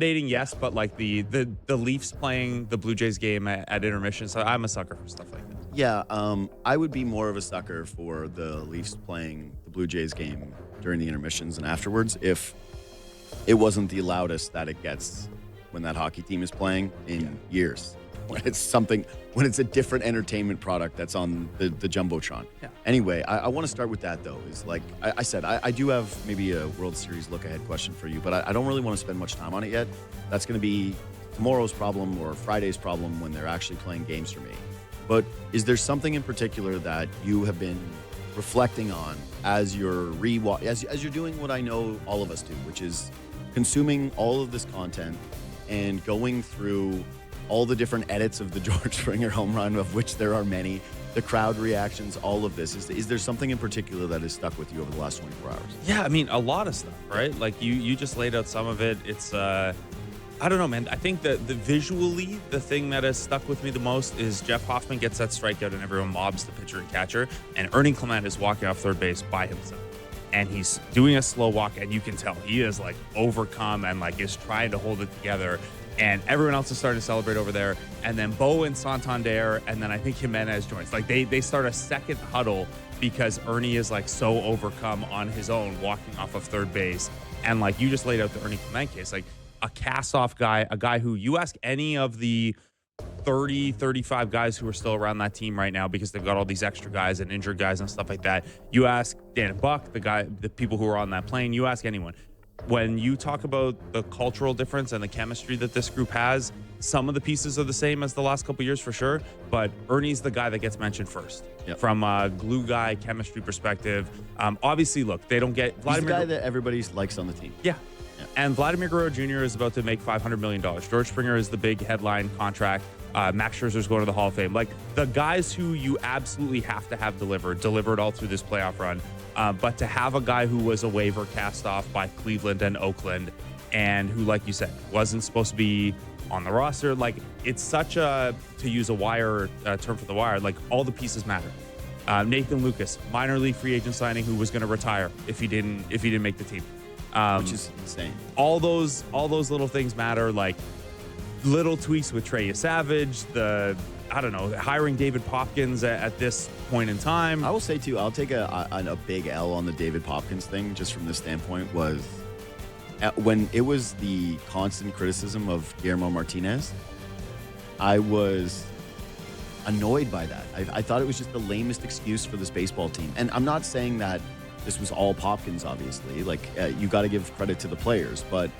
dating, yes, but like the Leafs playing the Blue Jays game at intermission, so I'm a sucker for stuff like that. Yeah, I would be more of a sucker for the Leafs playing the Blue Jays game during the intermissions and afterwards if it wasn't the loudest that it gets when that hockey team is playing in years. When it's a different entertainment product that's on the Jumbotron. Yeah. Anyway, I want to start with that, though, is like I said, I do have maybe a World Series look-ahead question for you, but I don't really want to spend much time on it yet. That's going to be tomorrow's problem or Friday's problem when they're actually playing games for me. But is there something in particular that you have been reflecting on as you're as you're doing what I know all of us do, which is consuming all of this content and going through all the different edits of the George Springer home run, of which there are many, the crowd reactions, all of this. Is there something in particular that has stuck with you over the last 24 hours? Yeah, I mean, a lot of stuff, right? Like you just laid out some of it. It's I don't know, man. I think that visually, the thing that has stuck with me the most is Jeff Hoffman gets that strikeout and everyone mobs the pitcher and catcher, and Ernie Clement is walking off third base by himself. And he's doing a slow walk, and you can tell he is like overcome and like is trying to hold it together. And everyone else is starting to celebrate over there. And then Bo and Santander, and then I think Jimenez joins. Like they start a second huddle because Ernie is like so overcome on his own walking off of third base. And like you just laid out the Ernie Clement case, like a cast-off guy, a guy who you ask any of the 30, 35 guys who are still around that team right now because they've got all these extra guys and injured guys and stuff like that. You ask Dan Buck, the people who are on that plane, you ask anyone. When you talk about the cultural difference and the chemistry that this group has, some of the pieces are the same as the last couple of years for sure, but Ernie's the guy that gets mentioned first. Yep. From a glue guy chemistry perspective. Obviously, look, they don't get He's the guy that everybody likes on the team. Yeah. And Vladimir Guerrero Jr. is about to make $500 million. George Springer is the big headline contract. Max Scherzer's going to the Hall of Fame. Like, the guys who you absolutely have to have delivered all through this playoff run. But to have a guy who was a waiver cast off by Cleveland and Oakland, and who, like you said, wasn't supposed to be on the roster, like, it's such a, to use a wire term for the wire, like, all the pieces matter. Nathan Lucas, minor league free agent signing, who was going to retire if he didn't make the team. Which is insane. All those little things matter, like little tweaks with Trey Savage, hiring David Popkins at this point in time. I will say, too, I'll take a big L on the David Popkins thing, just from this standpoint, was when it was the constant criticism of Guillermo Martinez, I was annoyed by that. I thought it was just the lamest excuse for this baseball team. And I'm not saying that this was all Popkins, obviously. Like, you got to give credit to the players. But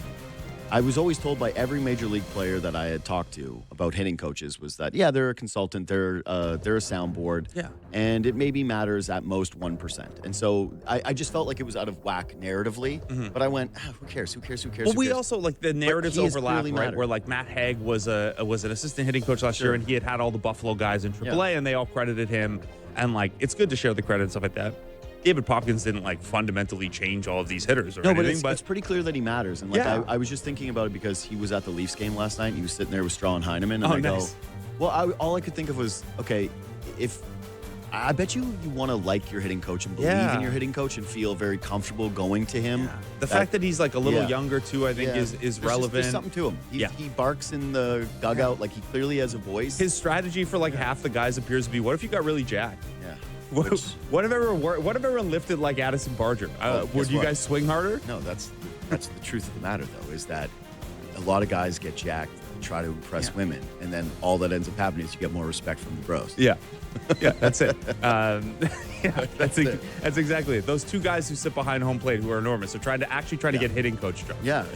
I was always told by every major league player that I had talked to about hitting coaches was that, yeah, they're a consultant, they're a soundboard, yeah, and it maybe matters at most 1%. And so I just felt like it was out of whack narratively. Mm-hmm. But I went, who cares? Well, we also, like, the narratives overlap, right? Mattered. Where, like, Matt Haig was an assistant hitting coach last year, and he had all the Buffalo guys in AAA, and they all credited him. And, like, it's good to share the credit and stuff like that. David Popkins didn't, like, fundamentally change all of these hitters or anything. But it's pretty clear that he matters. And, like, I was just thinking about it because he was at the Leafs game last night, and he was sitting there with Straw and Heineman. And nice. All I could think of was, okay, if I bet you want to like your hitting coach and believe in your hitting coach and feel very comfortable going to him. Yeah. The fact that he's, like, a little younger, too, I think is relevant. There's something to him. He barks in the dugout. Like, he clearly has a voice. His strategy for, like, half the guys appears to be, what if you got really jacked? Yeah. What if everyone lifted like Addison Barger? Would you guys swing harder? No, that's the truth of the matter, though, is that a lot of guys get jacked and try to impress women, and then all that ends up happening is you get more respect from the bros. Yeah, that's it. That's exactly it. Those two guys who sit behind home plate who are enormous are trying to get hitting coach jobs. Yeah.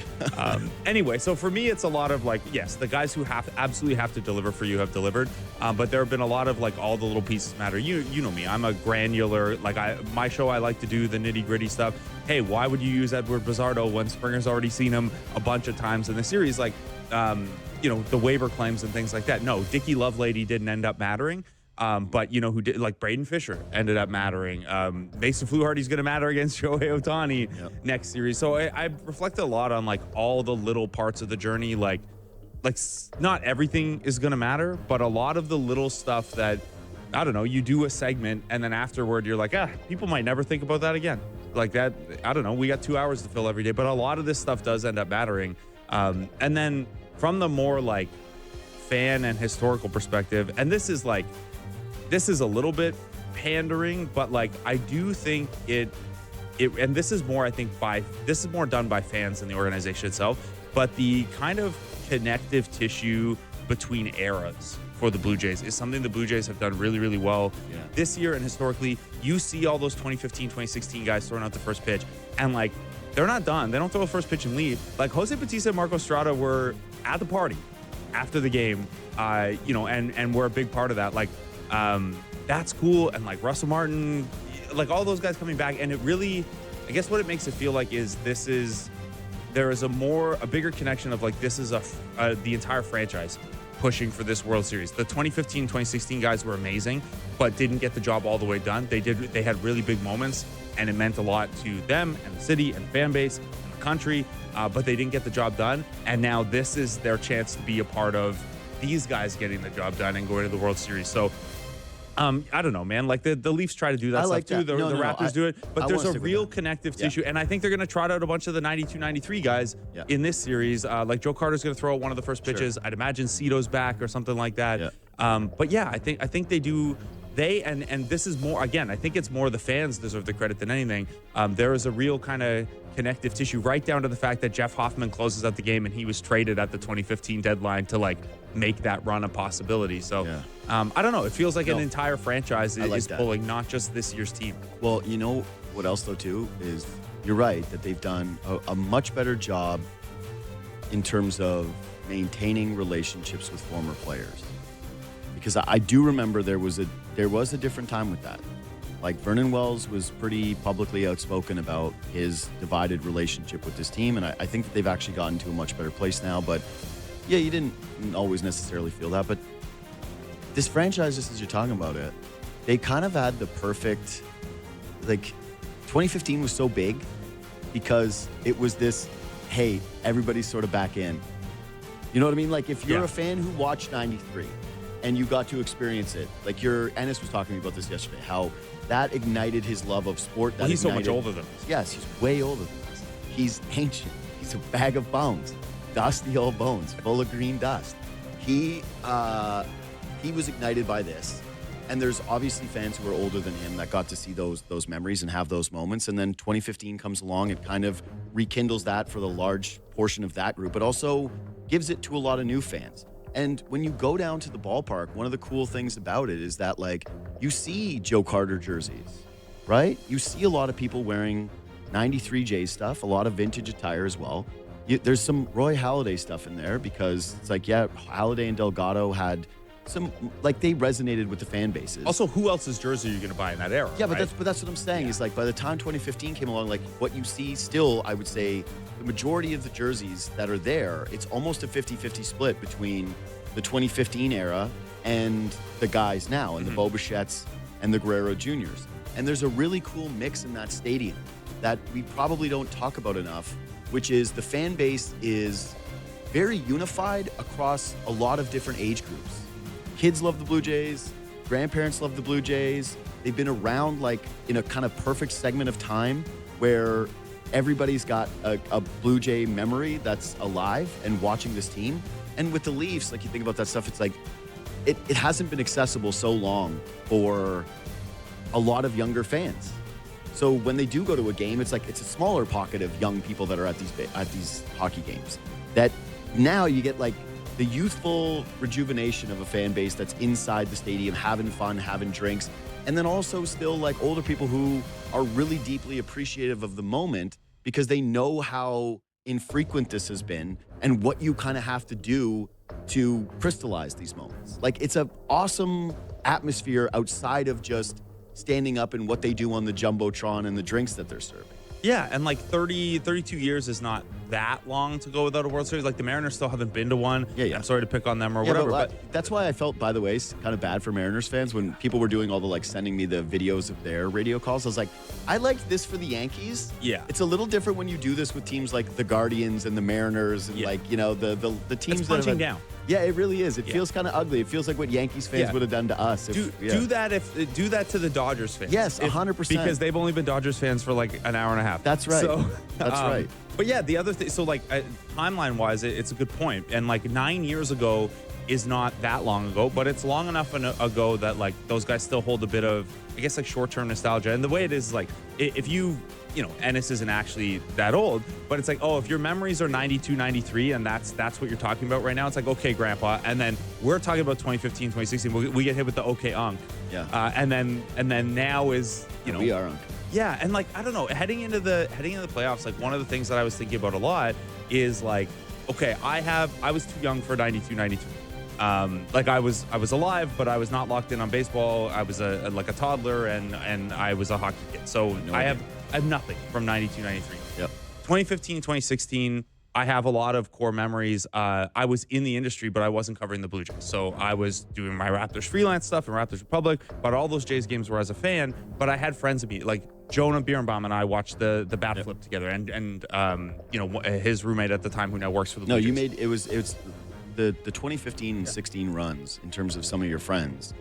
Anyway, so for me, it's a lot of, like, yes, the guys who absolutely have to deliver for you have delivered, but there have been a lot of, like, all the little pieces matter. You know me, I'm a granular, like, my show, I like to do the nitty gritty stuff. Hey, why would you use Edward Bizzardo when Springer's already seen him a bunch of times in the series? Like, the waiver claims and things like that. No, Dickie Lovelady didn't end up mattering. But who did, like, Braden Fisher ended up mattering. Mason Fluharty's going to matter against Shohei Ohtani next series. So I reflect a lot on, like, all the little parts of the journey. Like not everything is going to matter, but a lot of the little stuff that, I don't know, you do a segment and then afterward you're like, people might never think about that again. Like that, I don't know, we got 2 hours to fill every day, but a lot of this stuff does end up mattering. And then from the more like fan and historical perspective, and this is a little bit pandering, but like I do think it and this is more, I think, this is more done by fans than the organization itself, but the kind of connective tissue between eras for the Blue Jays is something the Blue Jays have done really, really well this year. And historically, you see all those 2015, 2016 guys throwing out the first pitch, and like they're not done. They don't throw the first pitch and leave. Like Jose Bautista and Marco Estrada were at the party after the game, and we're a big part of that. Like, that's cool. And like Russell Martin, like all those guys coming back. And it really, I guess what it makes it feel like is there is a bigger connection of like, this is the entire franchise pushing for this World Series. The 2015, 2016 guys were amazing, but didn't get the job all the way done. They had really big moments, and it meant a lot to them and the city and fan base and the country, but they didn't get the job done. And now this is their chance to be a part of these guys getting the job done and going to the World Series. So I don't know, man. Like the Leafs try to do that stuff too. The Raptors do it, but there's a real connective tissue, and I think they're going to trot out a bunch of the 92, 93 guys in this series. Like Joe Carter's going to throw out one of the first pitches. I'd imagine Cito's back or something like that. But yeah, I think they do. And this is more, again, I think it's more the fans deserve the credit than anything. There is a real kind of connective tissue, right down to the fact that Jeff Hoffman closes out the game and he was traded at the 2015 deadline to like make that run a possibility. So I don't know. It feels like an entire franchise is pulling, not just this year's team. Well, you know what else though too is you're right that they've done a much better job in terms of maintaining relationships with former players. Because I do remember there was a different time with that. Like Vernon Wells was pretty publicly outspoken about his divided relationship with this team, and I think that they've actually gotten to a much better place now. But yeah, you didn't always necessarily feel that. But this franchise, just as you're talking about it, they kind of had the perfect, like 2015 was so big because it was this, hey, everybody's sort of back in. You know what I mean? Like if you're a fan who watched 93, and you got to experience it. Like Ennis was talking about this yesterday, how that ignited his love of sport. He's so much older than us. Yes, he's way older than us. He's ancient. He's a bag of bones, dusty old bones, full of green dust. He was ignited by this. And there's obviously fans who are older than him that got to see those memories and have those moments. And then 2015 comes along, it kind of rekindles that for the large portion of that group, but also gives it to a lot of new fans. And when you go down to the ballpark, one of the cool things about it is that, like, you see Joe Carter jerseys, right? You see a lot of people wearing 93 Jays stuff, a lot of vintage attire as well. There's some Roy Halladay stuff in there because it's like, yeah, Halladay and Delgado had some, like, they resonated with the fan bases. Also, who else's jersey are you going to buy in that era? Yeah, but that's what I'm saying is, like, by the time 2015 came along, like, what you see still, I would say, the majority of the jerseys that are there, it's almost a 50-50 split between the 2015 era and the guys now, and the Bobichettes and the Guerrero Juniors. And there's a really cool mix in that stadium that we probably don't talk about enough, which is the fan base is very unified across a lot of different age groups. Kids love the Blue Jays. Grandparents love the Blue Jays. They've been around like in a kind of perfect segment of time where everybody's got a Blue Jay memory that's alive and watching this team. And with the Leafs, like you think about that stuff, it's like it hasn't been accessible so long for a lot of younger fans. So when they do go to a game, it's like it's a smaller pocket of young people that are at these hockey games. That now you get like the youthful rejuvenation of a fan base that's inside the stadium, having fun, having drinks, and then also still like older people who are really deeply appreciative of the moment because they know how infrequent this has been and what you kind of have to do to crystallize these moments. Like it's an awesome atmosphere outside of just standing up and what they do on the Jumbotron and the drinks that they're serving. Yeah, and like 32 years is not that long to go without a World Series. Like the Mariners still haven't been to one. Yeah. I'm sorry to pick on them or whatever. But that's why I felt, by the way, kind of bad for Mariners fans when people were doing all the like sending me the videos of their radio calls. I was like, I liked this for the Yankees. Yeah. It's a little different when you do this with teams like the Guardians and the Mariners and like, you know, the teams it's that punching down. Yeah, it really is. It Yeah. feels kind of ugly. It feels like what Yankees fans Yeah. would have done to us. Do that to the Dodgers fans. Yes, 100%. Because they've only been Dodgers fans for like an hour and a half. That's right. So, That's right. But yeah, the other thing, so like timeline wise, it's a good point. And like 9 years ago is not that long ago, but it's long enough ago that like those guys still hold a bit of, I guess, like short-term nostalgia. And the way it is, like, if you know, Ennis isn't actually that old, but it's like, oh, if your memories are 92, 93, and that's what you're talking about right now, it's like, okay, Grandpa. And then we're talking about 2015, 2016. We get hit with the okay, Unc. Yeah. And then now is, you know. We are Unc. Yeah, and like, I don't know, heading into the playoffs, like one of the things that I was thinking about a lot is like, okay, I was too young for 92, 93. Like I was alive, but I was not locked in on baseball. I was a toddler, and I was a hockey kid. So I have nothing from 92, 93. Yep. 2015, 2016, I have a lot of core memories. I was in the industry, but I wasn't covering the Blue Jays. So I was doing my Raptors freelance stuff in Raptors Republic, but all those Jays games were as a fan. But I had friends of me, like Jonah Birnbaum and I watched the bat flip together, and you know, his roommate at the time who now works for the Blue Jays. No, you made it was the 2015 and 16 runs in terms of some of your friends.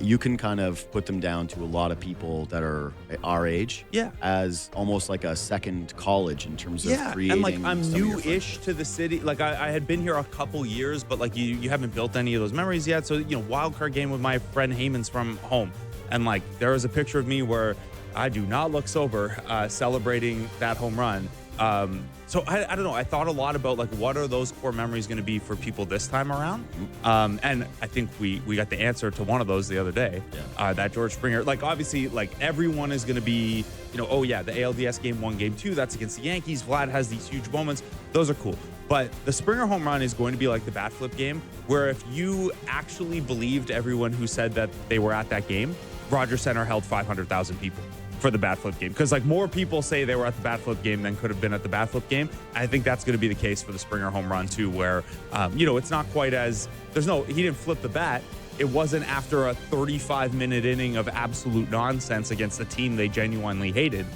You can kind of put them down to a lot of people that are our age, as almost like a second college in terms of creating. And like I'm some of your new-ish to the city. Like I had been here a couple years, but like you haven't built any of those memories yet. So, you know, wild card game with my friend Heyman's from home, and like there was a picture of me where I do not look sober celebrating that home run. So I don't know. I thought a lot about like what are those core memories going to be for people this time around, and I think we got the answer to one of those the other day. That George Springer, like obviously, like everyone is going to be, you know, oh yeah, the ALDS game 1, game 2, that's against the Yankees. Vlad has these huge moments. Those are cool. But the Springer home run is going to be like the bat flip game, where if you actually believed everyone who said that they were at that game, Rogers Center held 500,000 people for the bat flip game, because like more people say they were at the bat flip game than could have been at the bat flip game. I think that's going to be the case for the Springer home run too, where you know, it's not quite as he didn't flip the bat. It wasn't after a 35-minute inning of absolute nonsense against a team they genuinely hated,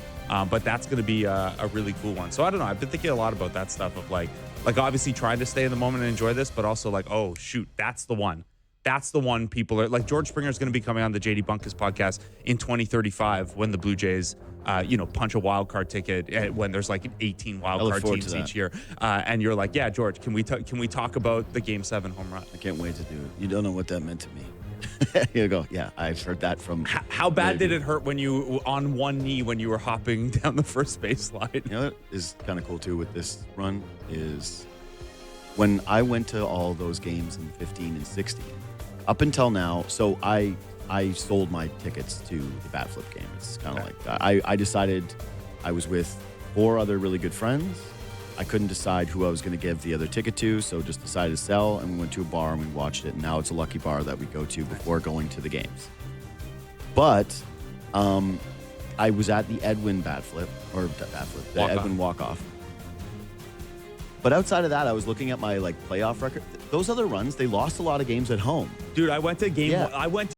but that's going to be a really cool one. So I don't know, I've been thinking a lot about that stuff of like obviously trying to stay in the moment and enjoy this, but also like, oh shoot, that's the one. That's the one people are like. George Springer is going to be coming on the JD Bunkis podcast in 2035 when the Blue Jays, you know, punch a wild card ticket when there's like 18 wild card teams each year. And you're like, yeah, George, can we talk about the Game 7 home run? I can't wait to do it. You don't know what that meant to me. You go, yeah, I've heard that from. How bad did it hurt when you on one knee when you were hopping down the first base line? You know what is kind of cool too with this run is when I went to all those games in 15 and 16. Up until now, so I sold my tickets to the bat flip game. It's kind of like that. I decided I was with 4 other really good friends. I couldn't decide who I was going to give the other ticket to, so just decided to sell, and we went to a bar and we watched it, and now it's a lucky bar that we go to before going to the games. But I was at the Edwin Edwin walk-off. But outside of that, I was looking at my like playoff record. Those other runs, they lost a lot of games at home. Dude, I went to game. Yeah. I went